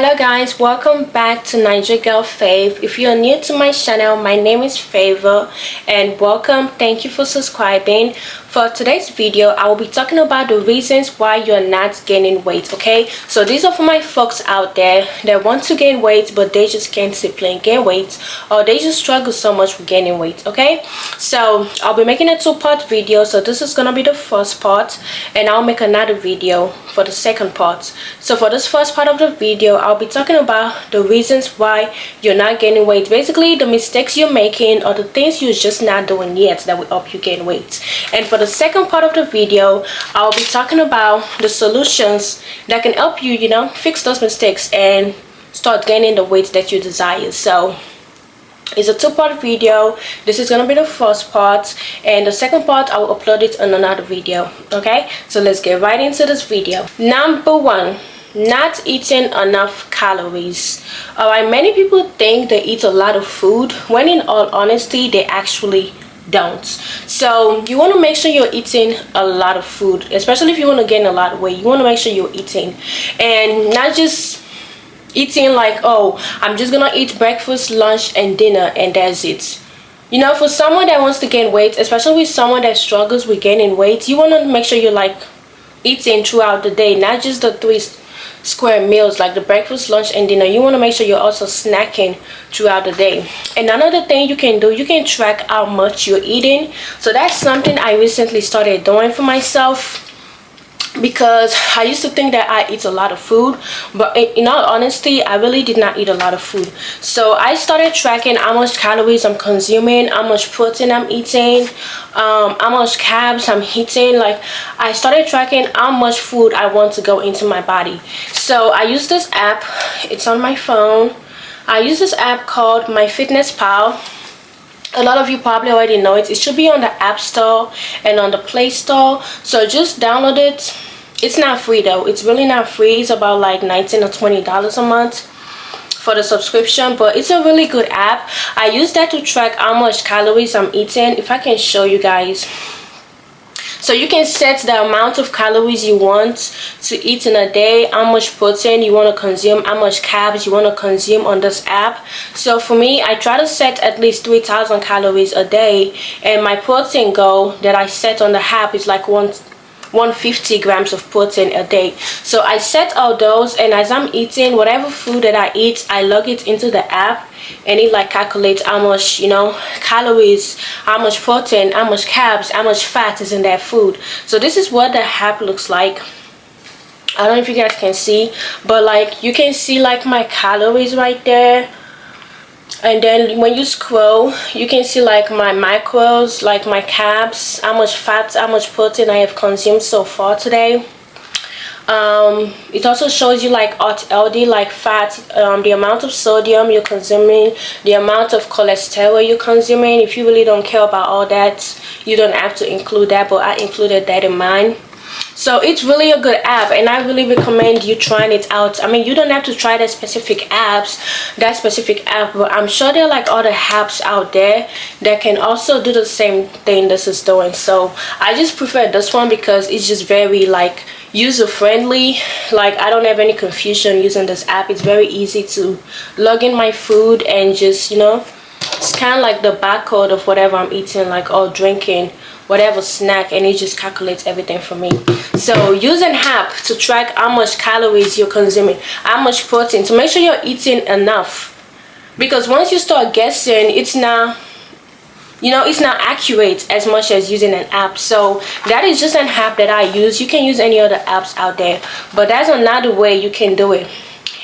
Hello guys, welcome back to Niger Girl Fave. If you're new to my channel, my name is Favor and welcome. Thank you for subscribing. For today's video, I will be talking about the reasons why you're not gaining weight. Okay, so these are for my folks out there that want to gain weight but they just can't simply gain weight, or they just struggle so much with gaining weight. Okay, so I'll be making a two-part video. So this is gonna be the first part and I'll make another video for the second part. So for this first part of the video, I'll be talking about the reasons why you're not gaining weight, basically the mistakes you're making or the things you're just not doing yet that will help you gain weight. And for the second part of the video, I'll be talking about the solutions that can help you, fix those mistakes and start gaining the weight that you desire. So it's a two-part video. This is gonna be the first part and the second part I will upload it on another video. Okay, so let's get right into this video. Number one, not eating enough calories. Alright, many people think they eat a lot of food when in all honesty they actually don't. So you want to make sure you're eating a lot of food, especially if you want to gain a lot of weight. You want to make sure you're eating and not just eating like, oh, I'm just gonna eat breakfast, lunch and dinner and that's it. For someone that wants to gain weight, especially with someone that struggles with gaining weight, you want to make sure you're like eating throughout the day, not just the 3 square meals like the breakfast, lunch and dinner. You want to make sure you're also snacking throughout the day. And another thing you can do, you can track how much you're eating. So that's something I recently started doing for myself, because I used to think that I eat a lot of food, but in all honesty I really did not eat a lot of food. So I started tracking how much calories I'm consuming, how much protein I'm eating, how much carbs I'm eating. Like, I started tracking how much food I want to go into my body. So I use this app, it's on my phone. I use this app called MyFitnessPal. A lot of you probably already know it. It should be on the App Store and on the Play Store. So just download it. It's not free though. It's really not free. It's about like $19 or $20 a month for the subscription, but it's a really good app. I use that to track how much calories I'm eating. If I can show you guys. So you can set the amount of calories you want to eat in a day, how much protein you want to consume, how much carbs you want to consume on this app. So for me, I try to set at least 3,000 calories a day, and my protein goal that I set on the app is like 150 grams of protein a day. So I set all those, and as I'm eating whatever food that I eat, I log it into the app and it like calculates how much calories, how much protein, how much carbs, how much fat is in that food. So this is what the app looks like. I don't know if you guys can see, but like you can see like my calories right there. And then when you scroll, you can see like my macros, like my carbs, how much fat, how much protein I have consumed so far today. It also shows you like LD, like fat, the amount of sodium you're consuming, the amount of cholesterol you're consuming. If you really don't care about all that, you don't have to include that, but I included that in mine. So it's really a good app and I really recommend you trying it out. I mean, you don't have to try that specific app, but I'm sure there are like other apps out there that can also do the same thing this is doing. So I just prefer this one because it's just very like user friendly. Like, I don't have any confusion using this app. It's very easy to log in my food and just scan like the barcode of whatever I'm eating, like, or drinking whatever snack, and it just calculates everything for me. So use an app to track how much calories you're consuming, how much protein, to make sure you're eating enough, because once you start guessing, it's not it's not accurate as much as using an app. So that is just an app that I use. You can use any other apps out there, but that's another way you can do it.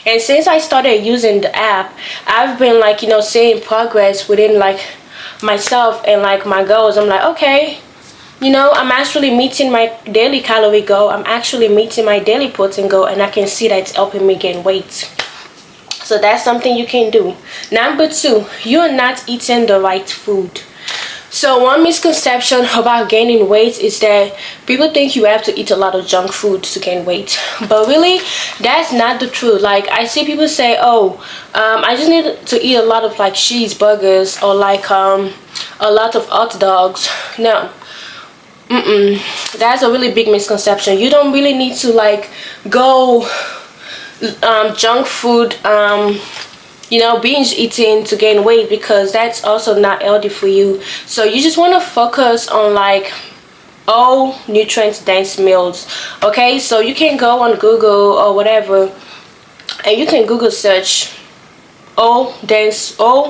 And since I started using the app, I've been like seeing progress within like myself and like my goals. I'm like, okay, I'm actually meeting my daily calorie goal, I'm actually meeting my daily protein goal, and I can see that it's helping me gain weight. So that's something you can do. Number two, you're not eating the right food. So one misconception about gaining weight is that people think you have to eat a lot of junk food to gain weight, but really that's not the truth. Like, I see people say, oh, I just need to eat a lot of like cheeseburgers or like a lot of hot dogs. No, that's a really big misconception. You don't really need to like go junk food, you know, binge eating to gain weight, because that's also not healthy for you. So you just want to focus on like all nutrient dense meals. Okay, so you can go on Google or whatever, and you can Google search all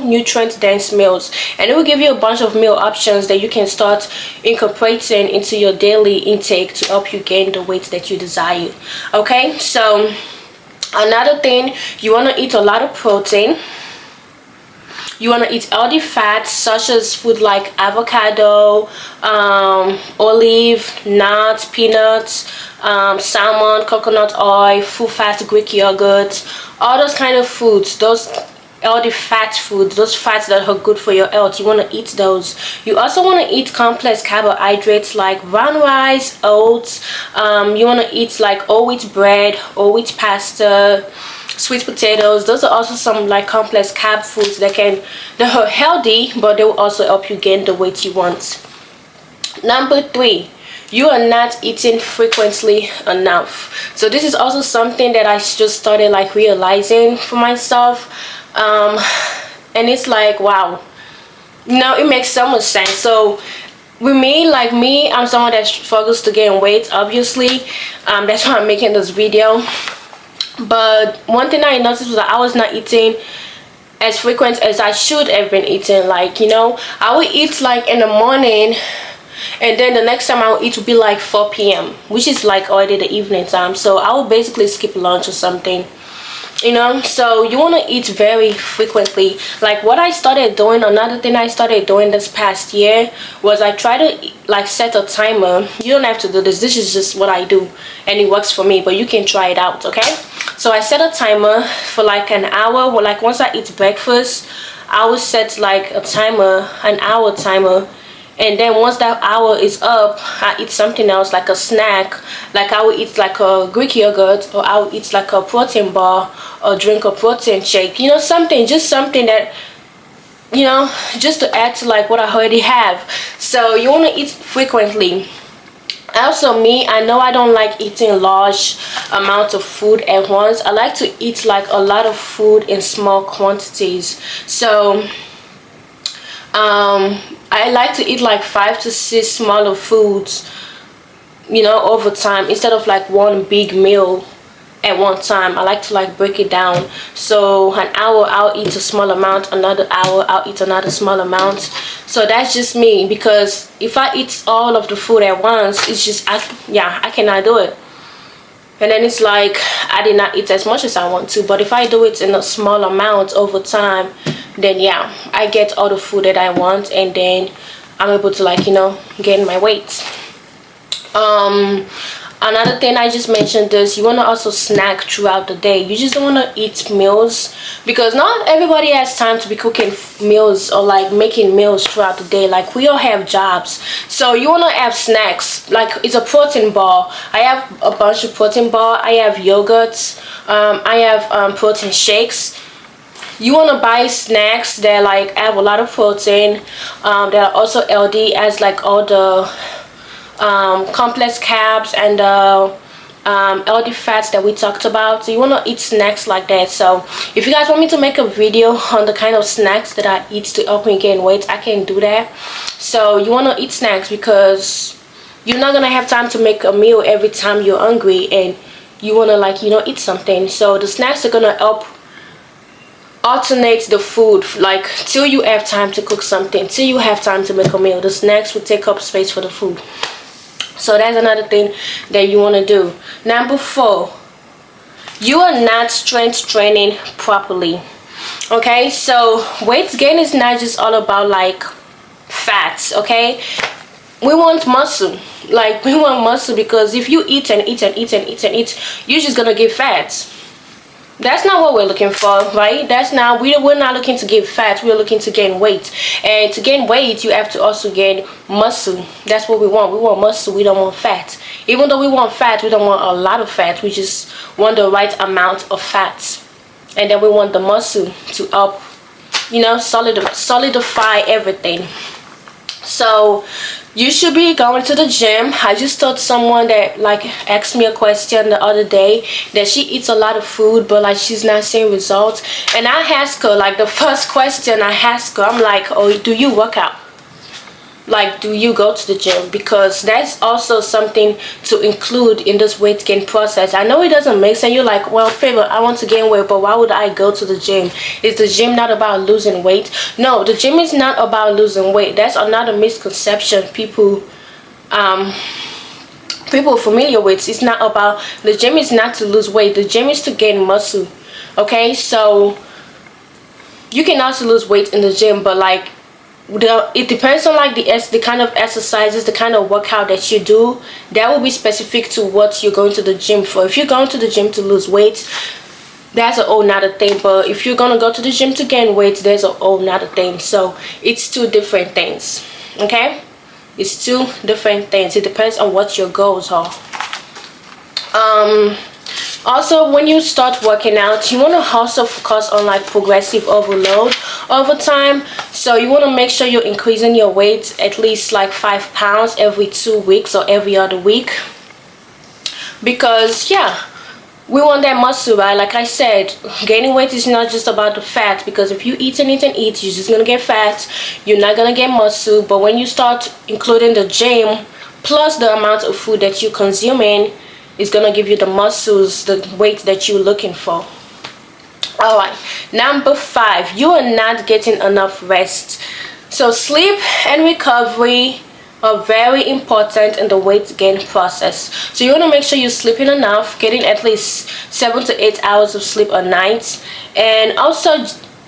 nutrient dense meals, and it will give you a bunch of meal options that you can start incorporating into your daily intake to help you gain the weight that you desire. Okay, so another thing, you want to eat a lot of protein. You want to eat healthy fats such as food like avocado, olive, nuts, peanuts, salmon, coconut oil, full fat Greek yogurt, all those kind of foods, those healthy fat foods, those fats that are good for your health. You want to eat those. You also want to eat complex carbohydrates like brown rice, oats. You want to eat like whole wheat bread, whole wheat pasta, sweet potatoes. Those are also some like complex carb foods that are healthy, but they will also help you gain the weight you want. Number 3, you are not eating frequently enough. So this is also something that I just started like realizing for myself, and it's like, wow, now it makes so much sense. So with me, like me, I'm someone that struggles to gain weight, obviously. That's why I'm making this video. But one thing I noticed was that I was not eating as frequent as I should have been eating. Like, you know, I would eat like in the morning, and then the next time I would eat would be like 4 p.m, which is like already the evening time. So I would basically skip lunch or something, you know. So you want to eat very frequently. Like what I started doing, another thing I started doing this past year was I try to like set a timer. You don't have to do this, this is just what I do and it works for me, but you can try it out. Okay, so I set a timer for like an hour. Well, like once I eat breakfast, I will set like a timer, an hour timer, and then once that hour is up, I eat something else like a snack. Like I will eat like a Greek yogurt, or I will eat like a protein bar, or drink a protein shake, you know, something, just something that, you know, just to add to like what I already have. So you want to eat frequently. Also me, I know I don't like eating large amounts of food at once. I like to eat like a lot of food in small quantities. So I like to eat like 5 to 6 smaller foods, you know, over time, instead of like one big meal at one time. I like to like break it down. So an hour I'll eat a small amount, another hour I'll eat another small amount. So that's just me, because if I eat all of the food at once, it's just I cannot do it. And then it's like I did not eat as much as I want to. But if I do it in a small amount over time, then yeah, I get all the food that I want, and then I'm able to like, you know, gain my weight. Another thing I just mentioned is you want to also snack throughout the day. You just don't want to eat meals, because not everybody has time to be cooking meals or like making meals throughout the day. Like we all have jobs, so you want to have snacks. Like it's a protein bar. I have a bunch of protein bar. I have yogurts. I have protein shakes. You want to buy snacks that like have a lot of protein, that are also healthy, as like all the complex carbs and healthy fats that we talked about. So you want to eat snacks like that. So if you guys want me to make a video on the kind of snacks that I eat to help me gain weight, I can do that. So you want to eat snacks, because you're not gonna have time to make a meal every time you're hungry, and you want to like, you know, eat something. So the snacks are gonna help alternate the food, like till you have time to cook something, till you have time to make a meal. The snacks will take up space for the food. So that's another thing that you want to do. Number 4, you are not strength training properly. Okay, so weight gain is not just all about like fats. Okay, we want muscle. Like we want muscle, because if you eat and eat and eat and eat and eat, you're just gonna get fat. That's not what we're looking for, right? That's not, we're not looking to gain fat, we're looking to gain weight. And to gain weight, you have to also gain muscle. That's what we want. We want muscle, we don't want fat. Even though we want fat, we don't want a lot of fat, we just want the right amount of fats. And then we want the muscle to help, you know, solidify everything. So you should be going to the gym. I just told someone that like asked me a question the other day that she eats a lot of food but like she's not seeing results, and I asked her, like the first question I asked her, I'm like, oh, do you work out? Like, do you go to the gym? Because that's also something to include in this weight gain process. I know it doesn't make sense. You're like, well, Favor, I want to gain weight, but why would I go to the gym? Is the gym not about losing weight? No, the gym is not about losing weight. That's another misconception people familiar with. It's not about, the gym is not to lose weight. The gym is to gain muscle. Okay, so you can also lose weight in the gym, but like it depends on like the kind of exercises, the kind of workout that you do. That will be specific to what you're going to the gym for. If you're going to the gym to lose weight, that's a whole nother thing. But if you're gonna go to the gym to gain weight, there's a whole nother thing. So it's two different things. Okay, it's two different things. It depends on what your goals are. Also, when you start working out, you want to also focus on like progressive overload over time. So you want to make sure you're increasing your weight at least like 5 pounds every 2 weeks or every other week, because yeah, we want that muscle, right? Like I said, gaining weight is not just about the fat, because if you eat and eat and eat, you're just gonna get fat, you're not gonna get muscle. But when you start including the gym plus the amount of food that you're consuming, it's gonna give you the muscles, the weight that you're looking for. All right, number 5, you are not getting enough rest. So sleep and recovery are very important in the weight gain process. So you want to make sure you're sleeping enough, getting at least 7 to 8 hours of sleep a night, and also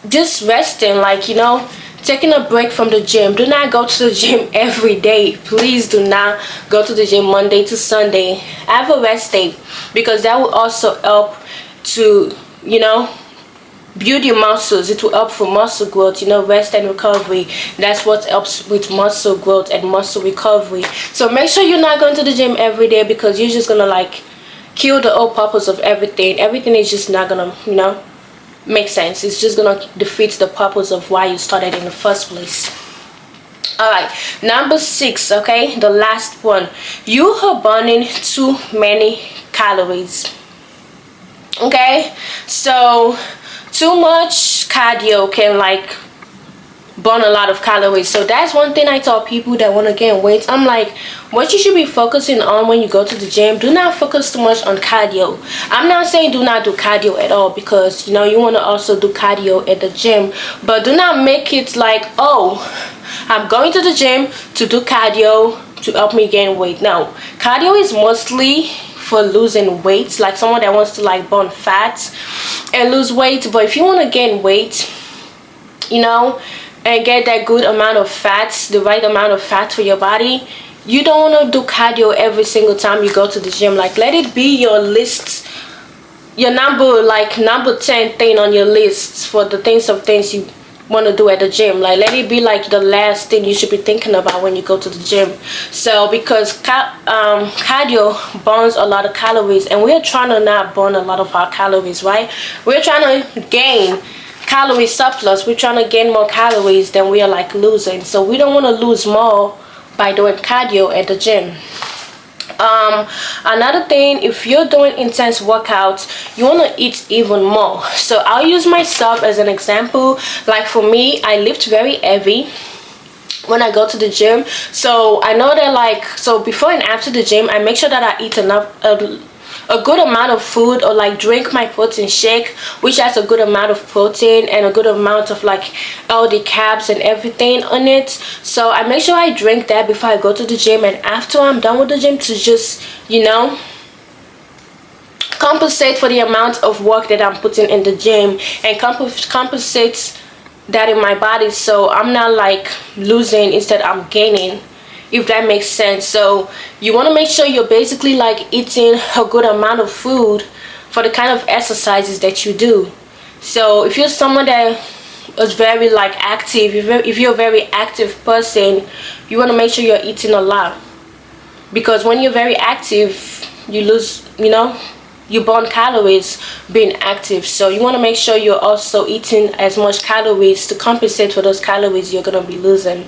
just resting, like, you know, taking a break from the gym. Do not go to the gym every day. Please do not go to the gym Monday to Sunday. Have a rest day, because that will also help to, you know, build your muscles. It will help for muscle growth. You know, rest and recovery, that's what helps with muscle growth and muscle recovery. So make sure you're not going to the gym every day, because you're just gonna like kill the whole purpose of everything. Everything is just not gonna, you know, make sense. It's just gonna defeat the purpose of why you started in the first place. All right, number 6, okay, the last one. You are burning too many calories. Okay, so too much cardio can like burn a lot of calories. So that's one thing I tell people that want to gain weight. I'm like, what you should be focusing on when you go to the gym, do not focus too much on cardio. I'm not saying do not do cardio at all, because you know you want to also do cardio at the gym, but do not make it like, oh, I'm going to the gym to do cardio to help me gain weight. No, cardio is mostly for losing weight, like someone that wants to like burn fat and lose weight. But if you want to gain weight, you know, and get that good amount of fats, the right amount of fat for your body, you don't want to do cardio every single time you go to the gym. Like, let it be your list, your number 10 thing on your list for the things you want to do at the gym. Like, let it be like the last thing you should be thinking about when you go to the gym. So because cardio burns a lot of calories, and we're trying to not burn a lot of our calories, right? We're trying to gain calorie surplus. We're trying to gain more calories than we are like losing. So we don't want to lose more by doing cardio at the gym. Another thing, if you're doing intense workouts, you want to eat even more. So I'll use myself as an example. Like for me, I lift very heavy when I go to the gym. So I know that like, so before and after the gym, I make sure that I eat enough a good amount of food, or like drink my protein shake, which has a good amount of protein and a good amount of like healthy carbs and everything on it. So I make sure I drink that before I go to the gym, and after I'm done with the gym, to just, you know, compensate for the amount of work that I'm putting in the gym, and compensate that in my body, so I'm not like losing, instead I'm gaining, if that makes sense. So you want to make sure you're basically like eating a good amount of food for the kind of exercises that you do. So if you're someone that is very like active, if you're a very active person, you want to make sure you're eating a lot, because when you're very active, you lose, you know, you burn calories being active. So you want to make sure you're also eating as much calories to compensate for those calories you're going to be losing.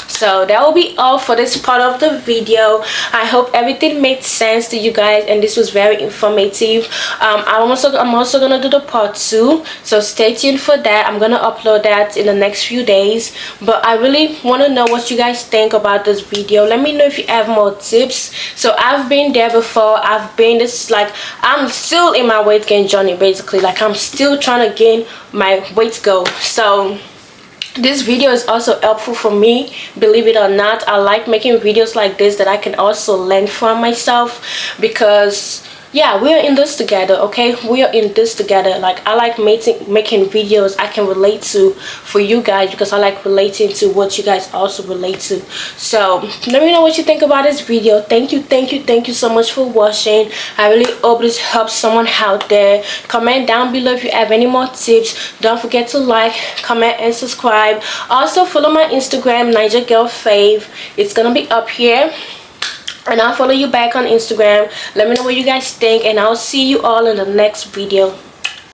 So that will be all for this part of the video. I hope everything made sense to you guys and this was very informative. I'm also gonna do the part 2, so stay tuned for that. I'm gonna upload that in the next few days. But I really want to know what you guys think about this video. Let me know if you have more tips. So I've been there before. I'm still in my weight gain journey, basically. Like, I'm still trying to gain my weight goal. So this video is also helpful for me, believe it or not. I like making videos like this that I can also learn from myself, because yeah, we are in this together, okay? We are in this together. Like, I like making videos I can relate to for you guys, because I like relating to what you guys also relate to. So let me know what you think about this video. Thank you so much for watching. I really hope this helps someone out there. Comment down below if you have any more tips. Don't forget to like, comment, and subscribe. Also follow my Instagram, NigerGirlFave. It's gonna be up here, and I'll follow you back on Instagram. Let me know what you guys think, and I'll see you all in the next video.